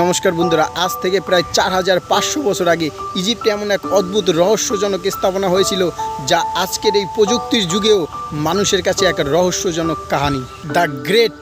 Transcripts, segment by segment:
নমস্কার বন্ধুরা, আজ থেকে প্রায় 4500 বছর আগে ইজিপ্টে এমন এক অদ্ভুত রহস্যজনক স্থাপনা হয়েছিল যা আজকের এই প্রযুক্তির যুগেও মানুষের কাছে এক রহস্যজনক কাহিনী। The great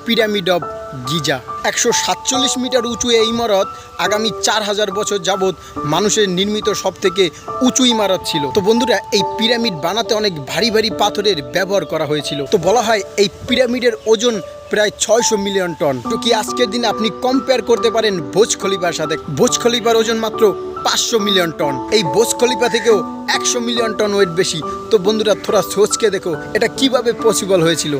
pyramid of Giza. 147 metre উঁচু এই ইমারত আগামী 4000 বছর যাবৎ মানুষের নির্মিত সবথেকে উঁচু ইমারত ছিল। তো বন্ধুরা, এই পিরামিড বানাতে অনেক ভারী ভারী পাথরের ব্যবহার করা হয়েছিল। তো বলা হয় এই পিরামিডের ওজন প্রায় 600 মিলিয়ন টন। তো কি আজকের দিনে আপনি কম্পেয়ার করতে পারেন বুর্জ খলিফার সাথে। বুর্জ খলিফার ওজন মাত্র 500 মিলিয়ন টন, এই বুর্জ খলিফা থেকেও 100 মিলিয়ন টন ওয়েট বেশি। তো বন্ধুরা, থোড়া সোচকে দেখো এটা কিভাবে পসিবল হয়েছিল।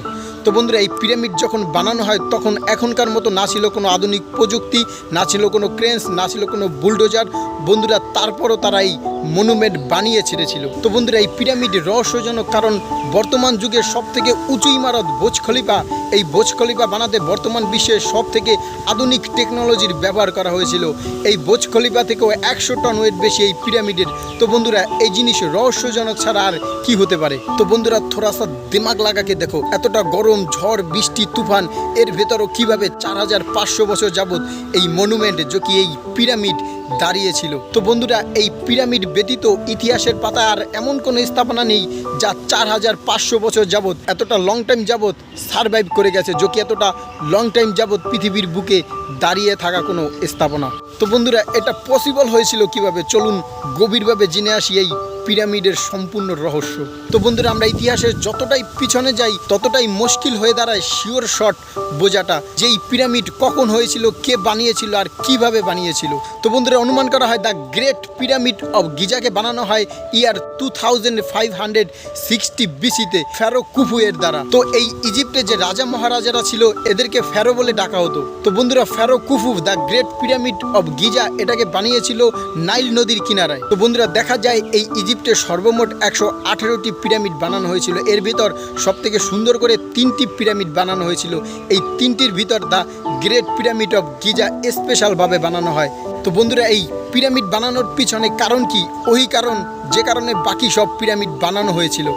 তো বন্ধুরা, এই পিরামিড যখন বানানো হয় তখন এখনকার মতো না ছিল কোনো আধুনিক প্রযুক্তি, না ছিল কোনো ক্রেন্স, না ছিল কোনো বুলডোজার। বন্ধুরা, তারপরও তারা এই মনুমেন্ট বানিয়ে ছেড়েছিল। তো বন্ধুরা, এই পিরামিড রহস্যজনক কারণ বর্তমান যুগের সবথেকে উঁচু ইমারত বুর্জ খলিফা। এই বুর্জ খলিফা বানাতে বর্তমান বিশ্বের সবথেকে আধুনিক টেকনোলজির ব্যবহার করা হয়েছিল। এই বুর্জ খলিফা থেকেও 100 টন ওয়েট বেশি এই পিরামিডের। তো বন্ধুরা, এই জিনিস রহস্যজনক ছাড়া আর কি হতে পারে। তো বন্ধুরা, থোড়াসা দিমাগ লাগাকে দেখো, এতটা গরম, ঝড়, বৃষ্টি, তুফান, এর ভেতরও কিভাবে 4500 বছর যাবৎ এই মনুমেন্ট কি এই পিরামিড দাঁড়িয়েছিল। তো বন্ধুরা, এই পিরামিড ব্যতীত ইতিহাসের পাতা আর এমন কোনো স্থাপনা নেই যা 4500 বছর যাবৎ এতটা লং টাইম যাবৎ সারভাইভ করে গেছে, কি এতটা লং টাইম যাবৎ পৃথিবীর বুকে দাঁড়িয়ে থাকা কোনো স্থাপনা। তো বন্ধুরা, এটা পসিবল হয়েছিল কিভাবে, চলুন গভীরভাবে জেনে আসি এই পিরামিডের সম্পূর্ণ রহস্য। তো বন্ধুরা, আমরা ইতিহাসের যতটাই পিছনে যাই ততটাই মুশকিল হয়ে দাঁড়ায় শিওর শট বোঝাটা যে এই পিরামিড কখন হয়েছিল, কে বানিয়েছিল আর কিভাবে বানিয়েছিল। তো বন্ধুরা, অনুমান করা হয় দ্য গ্রেট পিরামিড অফ গিজাকে বানানো হয় ইয়ার 2560 বিসিতে ফেরো কুফু এর দ্বারা। তো এই ইজিপ্টে যে রাজা মহারাজারা ছিল এদেরকে ফেরো বলে ডাকা হতো। তো বন্ধুরা, pharaoh Khufu the great pyramid of Giza এটাকে বানিয়েছিল নাইল নদীর কিনারায়। তো বন্ধুরা, দেখা যায় এই ইজিপ্টে সর্বমোট 118টি পিরামিড বানানো হয়েছিল। এর ভিতর সবথেকে সুন্দর করে 3টি পিরামিড বানানো হয়েছিল। এই 3টির ভিতর the great pyramid of Giza স্পেশালভাবে বানানো হয়। তো বন্ধুরা, এই পিরামিড বানানোর পিছনে কারণ কি? ওই কারণ যে কারণে বাকি সব পিরামিড বানানো হয়েছিল।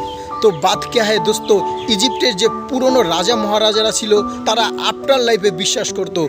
তো বাত ক্যা হ্যায় দোস্ত, ইজিপ্টের যে পুরনো রাজা মহারাজারা ছিল তারা আফটার লাইফে বিশ্বাস করতো,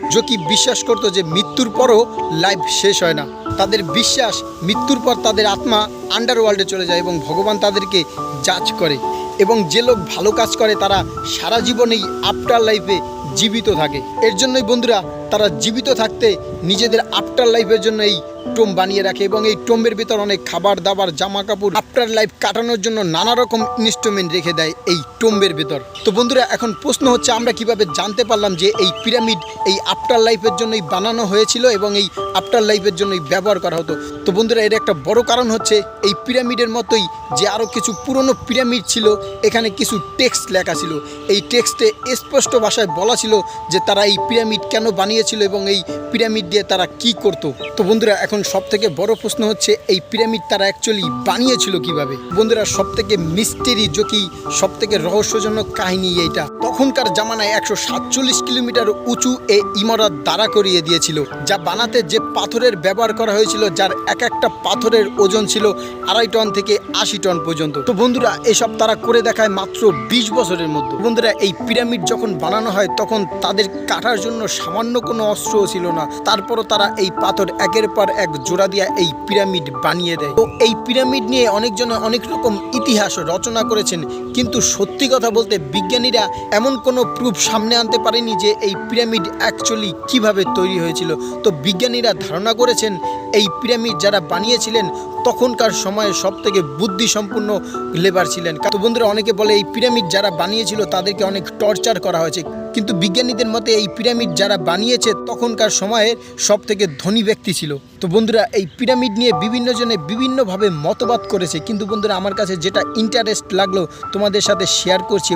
বিশ্বাস করতো যে মৃত্যুর পরও লাইফ শেষ হয় না। তাদের বিশ্বাস মৃত্যুর পর তাদের আত্মা আন্ডারওয়ার্ল্ডে চলে যায় এবং ভগবান তাদেরকে জাজ করে, এবং যে লোক ভালো কাজ করে তারা সারা জীবনেই আফটার লাইফে জীবিত থাকে। এর জন্যই বন্ধুরা, তারা জীবিত থাকতে নিজেদের আফটার লাইফের জন্য এই টোম্ব বানিয়ে রাখে, এবং এই টোম্বের ভিতর অনেক খাবার দাবার, জামা কাপড়, আফটার লাইফ কাটানোর জন্য নানা রকম ইনস্ট্রুমেন্ট রেখে দেয় এই টোম্বের ভিতর। তো বন্ধুরা, এখন প্রশ্ন হচ্ছে আমরা কিভাবে জানতে পারলাম যে এই পিরামিড এই আফটার লাইফের জন্যই বানানো হয়েছিল এবং এই আফটার লাইফের জন্যই ব্যবহার করা হতো। তো বন্ধুরা, এর একটা বড় কারণ হচ্ছে এই পিরামিডের মতোই যে আরও কিছু পুরনো পিরামিড ছিল, এখানে কিছু টেক্সট লেখা ছিল। এই টেক্সটে স্পষ্ট ভাষায় বলা ছিল যে তারা এই পিরামিড কেন বানিয়েছিল এবং এই পিরামিড দিয়ে তারা কি করত। তো বন্ধুরা, এখন সবথেকে বড় প্রশ্ন হচ্ছে এই পিরামিড তারা অ্যাকচুয়ালি বানিয়েছিল কিভাবে। বন্ধুরা, সবথেকে মিস্টেরি কি সবথেকে রহস্যজনক কাহিনী এইটা। তখনকার জামানায় 147 কিলোমিটার উঁচু এই ইমারত দাঁড়া করিয়ে দিয়েছিল, যা বানাতে যে পাথরের ব্যবহার করা হয়েছিল, যার এক একটা পাথরের ওজন ছিল 2.5 টন থেকে 80 টন পর্যন্ত। তো বন্ধুরা, এসব তারা করে দেখায় মাত্র 20 বছরের মধ্যে। বন্ধুরা, এই পিরামিড যখন বানানো হয় তখন তাদের কাটার জন্য সামান্য কোনো অস্ত্রও ছিল না, তারপরও তারা এই পাথর একের পর এক জোড়া দিয়া এই পিরামিড বানিয়ে দেয়। তো এই পিরামিড নিয়ে অনেকজনে অনেক রকম ইতিহাস রচনা করেছেন, কিন্তু সত্যি কথা বলতে বিজ্ঞানীরা এমন কোনো প্রুফ সামনে আনতে পারেনি যে এই পিরামিড অ্যাকচুয়ালি কিভাবে তৈরি হয়েছিল। তো বিজ্ঞানীরা ধারণা করেছেন এই পিরামিড যারা বানিয়েছিলেন তখনকার সময়ে সবথেকে বুদ্ধিসম্পন্ন লেবার ছিলেন। তো বন্ধুরা, অনেকে বলে এই পিরামিড যারা বানিয়েছিল তাদেরকে অনেক টর্চার করা হয়েছে, কিন্তু বিজ্ঞানীদের মতে এই পিরামিড যারা বানিয়েছে তখনকার সময়ের সবথেকে ধনী ব্যক্তি ছিল। তো বন্ধুরা, এই পিরামিড নিয়ে বিভিন্ন জনে বিভিন্নভাবে মতবাদ করেছে, কিন্তু বন্ধুরা আমার কাছে যেটা ইন্টারেস্ট লাগলো তোমাদের সাথে শেয়ার করছি।